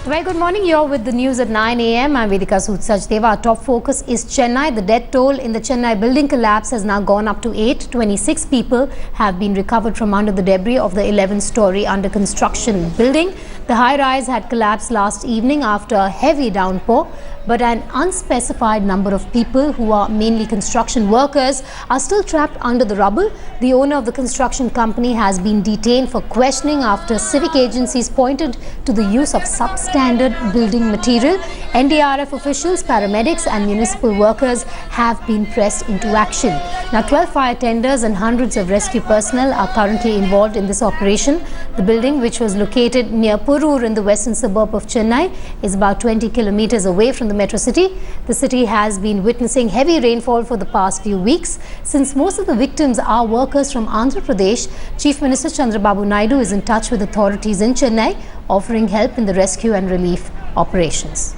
Very good morning. You're with the news at 9 a.m. I'm Vedika Sudsachdeva. Our top focus is Chennai. The death toll in the Chennai building collapse has now gone up to 8. 26 people have been recovered from under the debris of the 11-story under construction building. The high-rise had collapsed last evening after a heavy downpour, but an unspecified number of people, who are mainly construction workers, are still trapped under the rubble. The owner of the construction company has been detained for questioning after civic agencies pointed to the use of substandard building material. NDRF officials, paramedics and municipal workers have been pressed into action. Now, 12 fire tenders and hundreds of rescue personnel are currently involved in this operation. The building, which was located near Porur in the western suburb of Chennai, is about 20 kilometers away from the metro city. The city has been witnessing heavy rainfall for the past few weeks. Since most of the victims are workers from Andhra Pradesh, Chief Minister Chandrababu Naidu is in touch with authorities in Chennai, offering help in the rescue and relief operations.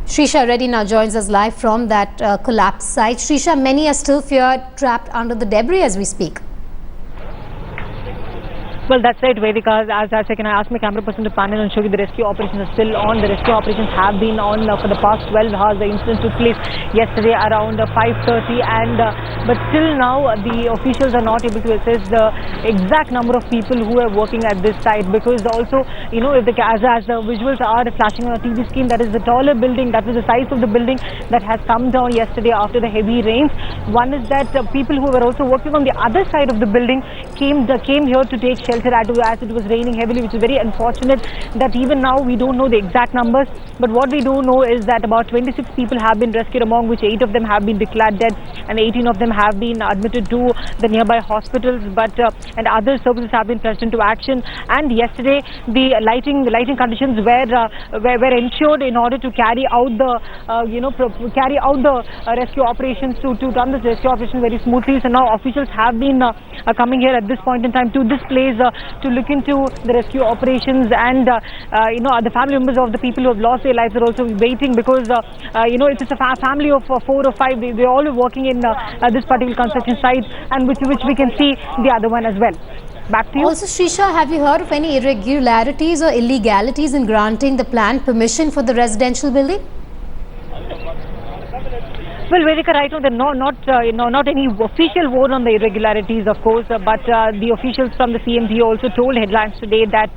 Shrisha Reddy now joins us live from that collapse site. Shrisha, many are still feared trapped under the debris as we speak. Well, that's right, Vedika. As I can I ask my camera person to pan in and show you the rescue operations are still on. The rescue operations have been on for the past 12 hours. The incident took place yesterday around 5:30, and but still now the officials are not able to assess the exact number of people who are working at this site, because also, you know, if as the visuals are flashing on a TV screen, that is the taller building, that was the size of the building that has come down yesterday after the heavy rains. One is that people who were also working on the other side of the building came here to take shelter as it was raining heavily, which is very unfortunate that even now we don't know the exact numbers. But what we do know is that about 26 people have been rescued, among which 8 of them have been declared dead and 18 of them have been admitted to the nearby hospitals. But and other services have been pressed into action. And yesterday the lighting conditions were ensured in order to carry out the rescue operations, to run this rescue operation very smoothly. So now officials have been coming here at this point in time to this place to look into the rescue operations, and the family members of the people who have lost their lives are also waiting, because it's a family of 4 or 5. They all are working in this particular construction site, and which we can see the other one as well. Back to you. Also, Shrisha, have you heard of any irregularities or illegalities in granting the planned permission for the residential building? Well, Vedika, right now there are not any official word on the irregularities, of course, but the officials from the CMD also told headlines today that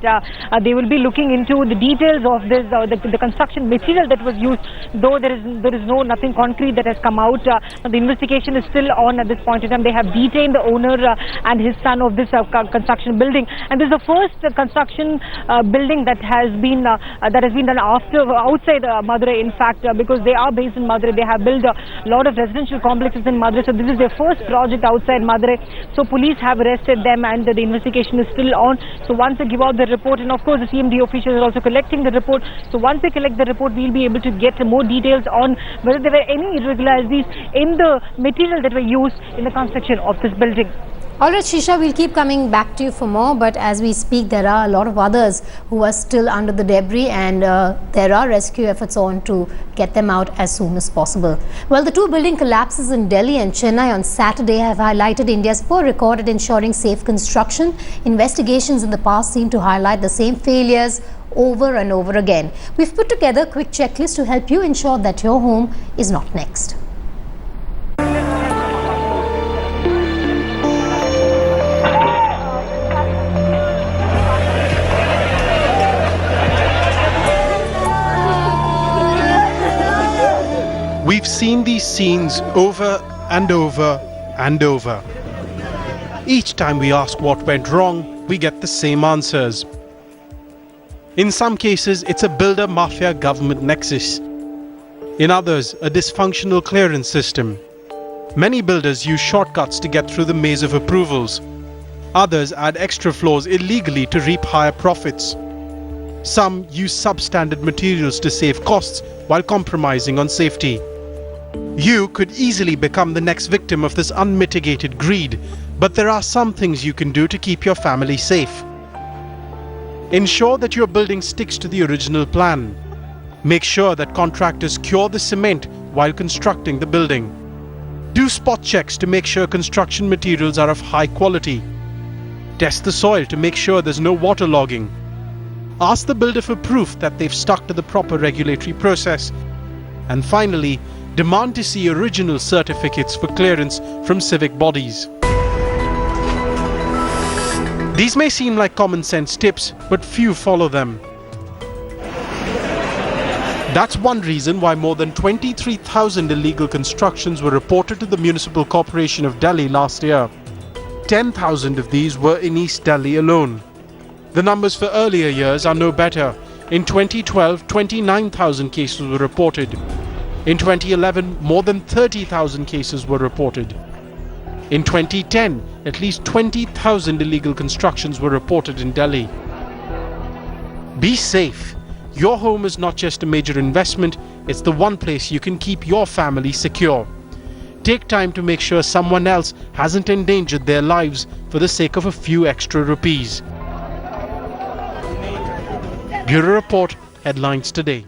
they will be looking into the details of this, the construction material that was used. Though there is nothing concrete that has come out. The investigation is still on at this point in time. They have detained the owner and his son of this construction building, and this is the first construction building that has been done outside Madurai. In fact, because they are based in Madurai, they have built a lot of residential complexes in Madurai. So this is their first project outside Madurai. So police have arrested them, and the investigation is still on. So once they give out the report, and of course the CMD officials are also collecting the report. So once they collect the report, we'll be able to get more details on whether there were any irregularities in the material that were used in the construction of this building. All right, Shrisha, we'll keep coming back to you for more, but as we speak, there are a lot of others who are still under the debris, and there are rescue efforts on to get them out as soon as possible. Well, the 2 building collapses in Delhi and Chennai on Saturday have highlighted India's poor record at ensuring safe construction. Investigations in the past seem to highlight the same failures over and over again. We've put together a quick checklist to help you ensure that your home is not next. We've seen these scenes over and over and over. Each time we ask what went wrong, we get the same answers. In some cases, it's a builder-mafia government nexus. In others, a dysfunctional clearance system. Many builders use shortcuts to get through the maze of approvals. Others add extra floors illegally to reap higher profits. Some use substandard materials to save costs while compromising on safety. You could easily become the next victim of this unmitigated greed, but there are some things you can do to keep your family safe. Ensure that your building sticks to the original plan. Make sure that contractors cure the cement while constructing the building. Do spot checks to make sure construction materials are of high quality. Test the soil to make sure there's no waterlogging. ask the builder for proof that they've stuck to the proper regulatory process, and finally, demand to see original certificates for clearance from civic bodies. These may seem like common sense tips, but few follow them. That's one reason why more than 23,000 illegal constructions were reported to the Municipal Corporation of Delhi last year. 10,000 of these were in East Delhi alone. The numbers for earlier years are no better. In 2012, 29,000 cases were reported. In 2011, more than 30,000 cases were reported. In 2010, at least 20,000 illegal constructions were reported in Delhi. Be safe. Your home is not just a major investment, it's the one place you can keep your family secure. Take time to make sure someone else hasn't endangered their lives for the sake of a few extra rupees. Bureau Report, headlines today.